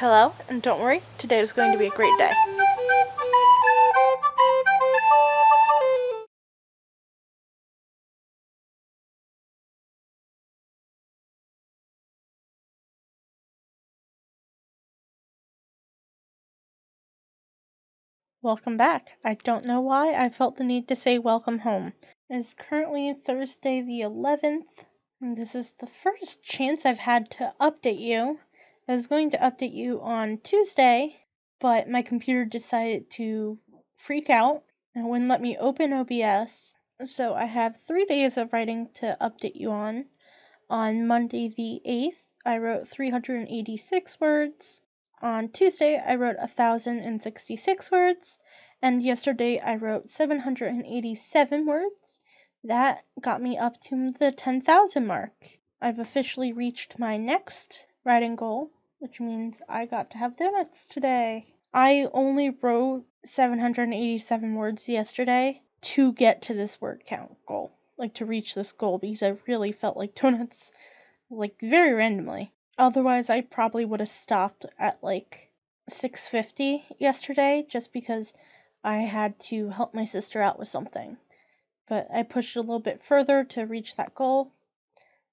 Hello, and don't worry, today is going to be a great day. Welcome back. I don't know why I felt the need to say welcome home. It is currently Thursday the 11th, and this is the first chance I've had to update you. I was going to update you on Tuesday, but my computer decided to freak out and wouldn't let me open OBS. So I have 3 days of writing to update you on. On Monday the 8th, I wrote 386 words. On Tuesday, I wrote 1,066 words. And yesterday, I wrote 787 words. That got me up to the 10,000 mark. I've officially reached my next writing goal, which means I got to have donuts today. I only wrote 787 words yesterday to get to this word count goal. To reach this goal, because I really felt like donuts, very randomly. Otherwise, I probably would have stopped at 6:50 yesterday, just because I had to help my sister out with something. But I pushed a little bit further to reach that goal,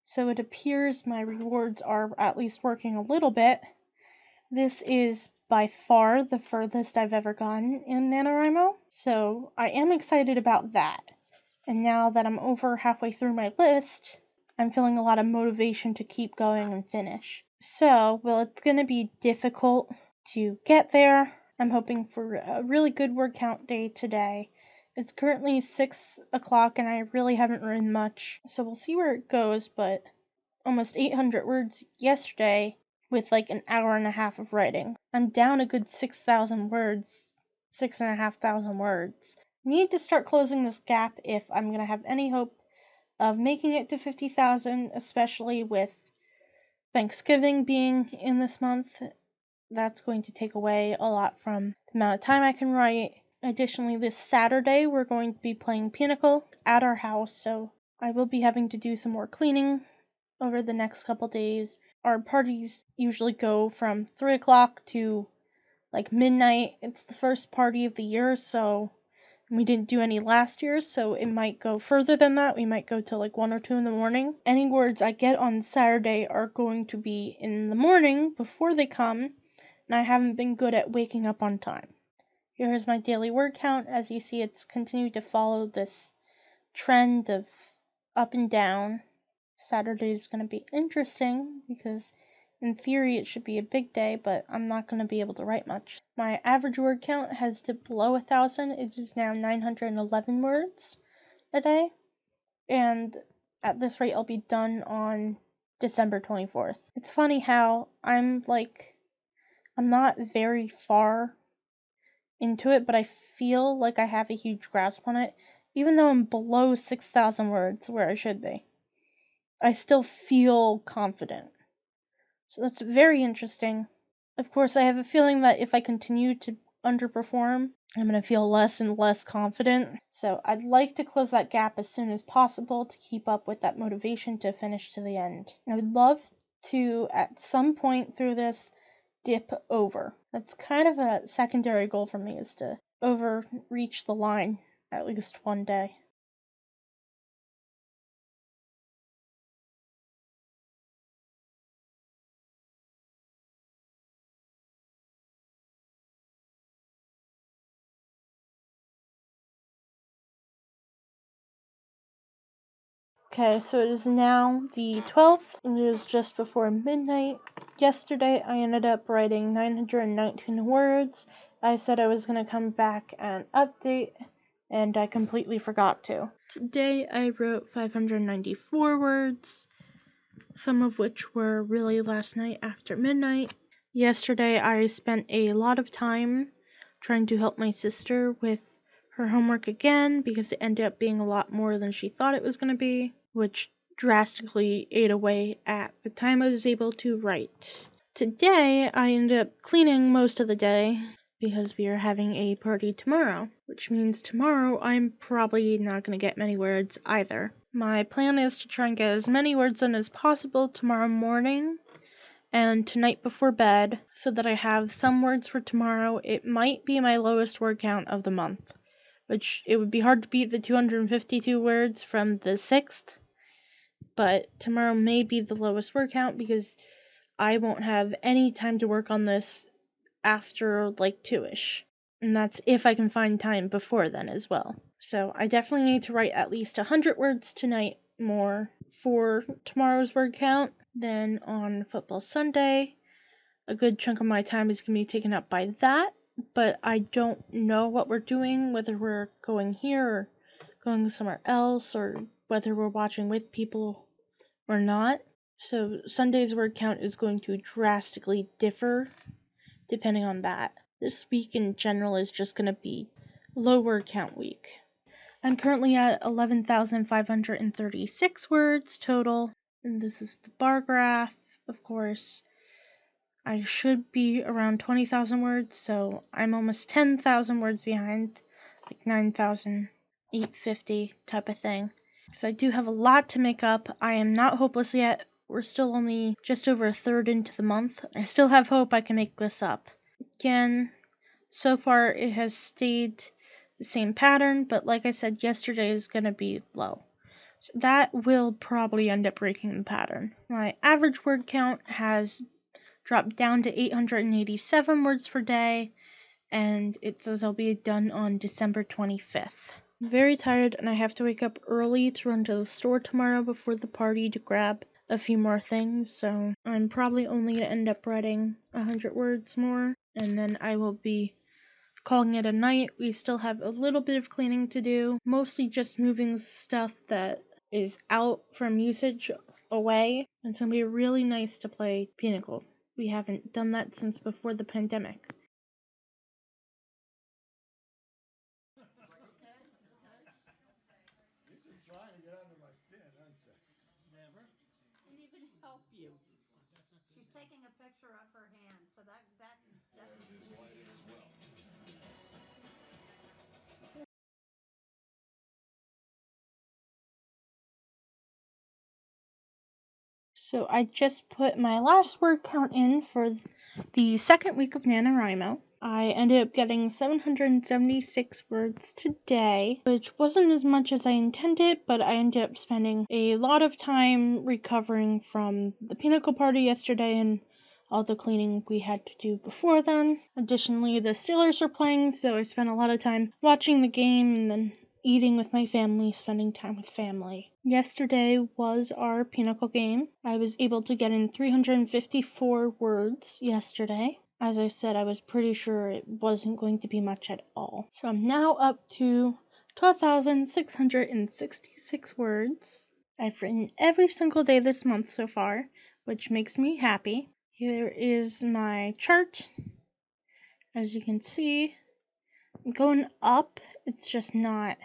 so it appears my rewards are at least working a little bit. This is by far the furthest I've ever gotten in NaNoWriMo, so I am excited about that. And now that I'm over halfway through my list, I'm feeling a lot of motivation to keep going and finish. So, it's going to be difficult to get there. I'm hoping for a really good word count day today. It's currently 6 o'clock and I really haven't written much, so we'll see where it goes, but almost 800 words yesterday with an hour and a half of writing. I'm down a good 6,000 words, 6,500 words. Need to start closing this gap if I'm going to have any hope of making it to 50,000, especially with Thanksgiving being in this month. That's going to take away a lot from the amount of time I can write. Additionally, this Saturday we're going to be playing Pinnacle at our house, so I will be having to do some more cleaning over the next couple days. Our parties usually go from 3 o'clock to midnight. It's the first party of the year, so we didn't do any last year, so it might go further than that. We might go till 1 or 2 in the morning. Any words I get on Saturday are going to be in the morning before they come, and I haven't been good at waking up on time. Here's my daily word count. As you see, it's continued to follow this trend of up and down. Saturday is going to be interesting because in theory it should be a big day, but I'm not going to be able to write much. My average word count has dipped below 1,000. It is now 911 words a day, and at this rate I'll be done on December 24th. It's funny how I'm not very far into it, but I feel like I have a huge grasp on it, even though I'm below 6,000 words where I should be. I still feel confident. So that's very interesting. Of course, I have a feeling that if I continue to underperform, I'm going to feel less and less confident. So I'd like to close that gap as soon as possible to keep up with that motivation to finish to the end. I would love to, at some point through this, dip over. That's kind of a secondary goal for me, is to overreach the line at least one day. Okay, so it is now the 12th, and it is just before midnight. Yesterday, I ended up writing 919 words. I said I was going to come back and update, and I completely forgot to. Today, I wrote 594 words, some of which were really last night after midnight. Yesterday, I spent a lot of time trying to help my sister with her homework again, because it ended up being a lot more than she thought it was going to be, which drastically ate away at the time I was able to write. Today, I ended up cleaning most of the day because we are having a party tomorrow, which means tomorrow I'm probably not going to get many words either. My plan is to try and get as many words done as possible tomorrow morning, and tonight before bed so that I have some words for tomorrow. It might be my lowest word count of the month, which it would be hard to beat the 252 words from the 6th, but tomorrow may be the lowest word count because I won't have any time to work on this after like 2ish. And that's if I can find time before then as well. So I definitely need to write at least 100 words tonight more for tomorrow's word count. Then on football Sunday, a good chunk of my time is going to be taken up by that. But I don't know what we're doing, whether we're going here or going somewhere else, or whether we're watching with people or not. So Sunday's word count is going to drastically differ depending on that. This week in general is just going to be low word count week. I'm currently at 11,536 words total, and this is the bar graph. Of course, I should be around 20,000 words, so I'm almost 10,000 words behind, like 9,850 type of thing. So I do have a lot to make up. I am not hopeless yet. We're still only just over a third into the month. I still have hope I can make this up. Again, so far it has stayed the same pattern, but like I said, yesterday is going to be low. So that will probably end up breaking the pattern. My average word count has dropped down to 887 words per day, and it says I'll be done on December 25th. I'm very tired, and I have to wake up early to run to the store tomorrow before the party to grab a few more things, so I'm probably only going to end up writing 100 words more, and then I will be calling it a night. We still have a little bit of cleaning to do, mostly just moving stuff that is out from usage away. And it's going to be really nice to play Pinnacle. We haven't done that since before the pandemic. You're just trying to get under my skin, aren't you? Never. Didn't even help you. She's taking a picture of her hand, so that. So I just put my last word count in for the second week of NaNoWriMo. I ended up getting 776 words today, which wasn't as much as I intended, but I ended up spending a lot of time recovering from the Pinnacle party yesterday and all the cleaning we had to do before then. Additionally, the Steelers were playing, so I spent a lot of time watching the game and then eating with my family, spending time with family. Yesterday was our Pinnacle game. I was able to get in 354 words yesterday. As I said, I was pretty sure it wasn't going to be much at all. So I'm now up to 12,666 words. I've written every single day this month so far, which makes me happy. Here is my chart. As you can see, I'm going up. It's just not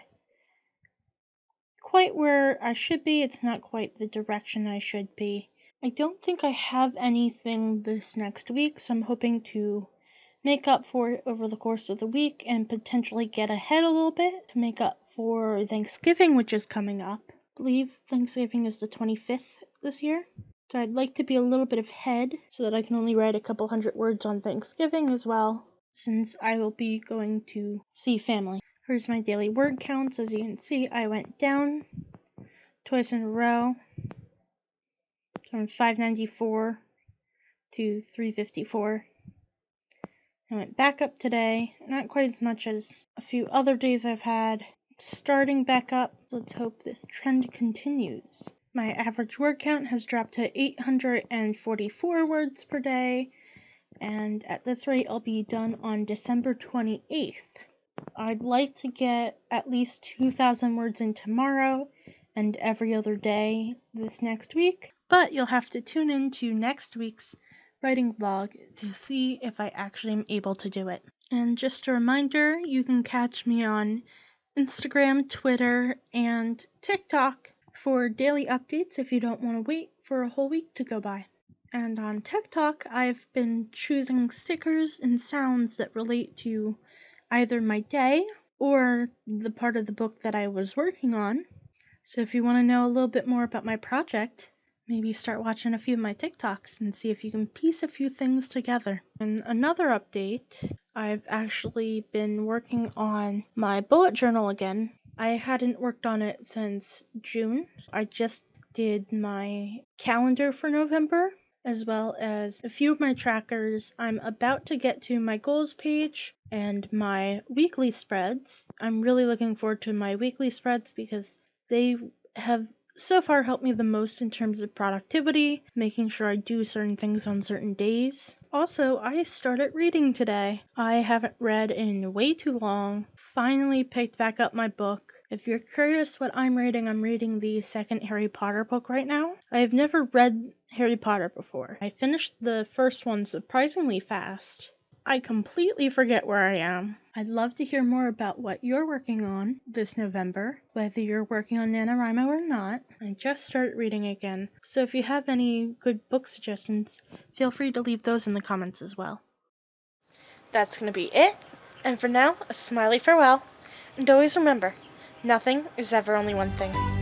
quite where I should be. It's not quite the direction I should be. I don't think I have anything this next week, so I'm hoping to make up for it over the course of the week and potentially get ahead a little bit to make up for Thanksgiving, which is coming up. I believe Thanksgiving is the 25th this year. So I'd like to be a little bit ahead so that I can only write a couple hundred words on Thanksgiving as well, since I will be going to see family. Here's my daily word counts. As you can see, I went down twice in a row from 594 to 354. I went back up today, not quite as much as a few other days I've had. Starting back up, let's hope this trend continues. My average word count has dropped to 844 words per day, and at this rate I'll be done on December 28th. I'd like to get at least 2,000 words in tomorrow and every other day this next week, but you'll have to tune in to next week's writing vlog to see if I actually am able to do it. And just a reminder, you can catch me on Instagram, Twitter, and TikTok for daily updates if you don't want to wait for a whole week to go by. And on TikTok, I've been choosing stickers and sounds that relate to either my day or the part of the book that I was working on. So if you want to know a little bit more about my project, maybe start watching a few of my TikToks and see if you can piece a few things together. And another update, I've actually been working on my bullet journal again. I hadn't worked on it since June. I just did my calendar for November, as well as a few of my trackers. I'm about to get to my goals page and my weekly spreads. I'm really looking forward to my weekly spreads because they have so far helped me the most in terms of productivity, making sure I do certain things on certain days. Also, I started reading today. I haven't read in way too long. Finally picked back up my book. If you're curious what I'm reading the second Harry Potter book right now. I have never read Harry Potter before. I finished the first one surprisingly fast. I completely forget where I am. I'd love to hear more about what you're working on this November, whether you're working on NaNoWriMo or not. I just started reading again, so if you have any good book suggestions, feel free to leave those in the comments as well. That's going to be it, and for now, a smiley farewell. And always remember, nothing is ever only one thing.